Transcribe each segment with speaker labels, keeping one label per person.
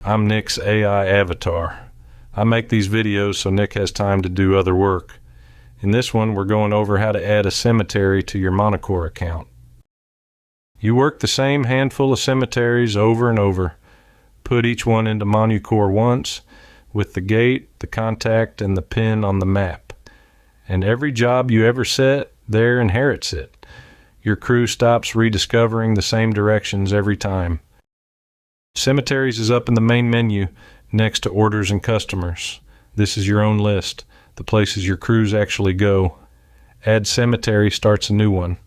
Speaker 1: I'm Nick's AI avatar. I make these videos so Nick has time to do other work. In this one, we're going over how to add a cemetery to your MonuCore account. You work the same handful of cemeteries over and over. Put each one into MonuCore once, with the gate, the contact, and the pin on the map. And every job you ever set, there inherits it. Your crew stops rediscovering the same directions every time. Cemeteries is up in the main menu, next to orders and customers. This is your own list, the places your crews actually go. Add cemetery starts a new one.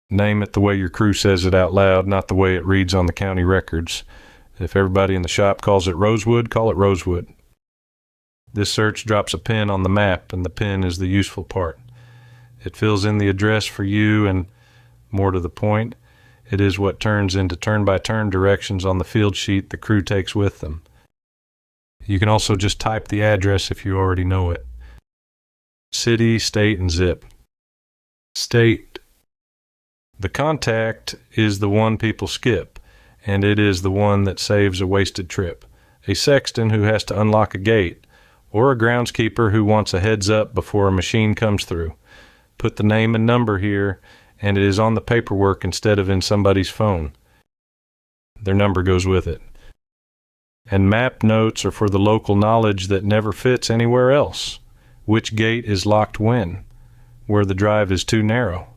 Speaker 1: Name it the way your crew says it out loud, not the way it reads on the county records. If everybody in the shop calls it Rosewood, call it Rosewood. This search drops a pin on the map, and the pin is the useful part. It fills in the address for you, and more to the point, it is what turns into turn-by-turn directions on the field sheet the crew takes with them. You can also just type the address if you already know it. City, state, and zip. State. The contact is the one people skip, and it is the one that saves a wasted trip. A sexton who has to unlock a gate, or a groundskeeper who wants a heads up before a machine comes through. Put the name and number here, and it is on the paperwork instead of in somebody's phone. Their number goes with it. And map notes are for the local knowledge that never fits anywhere else. Which gate is locked when? Where the drive is too narrow.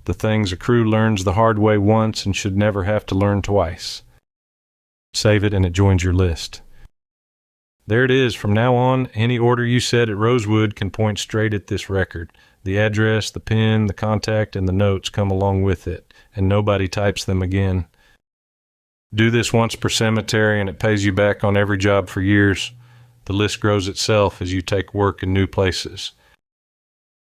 Speaker 1: The things a crew learns the hard way once and should never have to learn twice. Save it and it joins your list. There it is. From now on, any order you set at Rosewood can point straight at this record. The address, the pin, the contact, and the notes come along with it, and nobody types them again. Do this once per cemetery, and it pays you back on every job for years. The list grows itself as you take work in new places.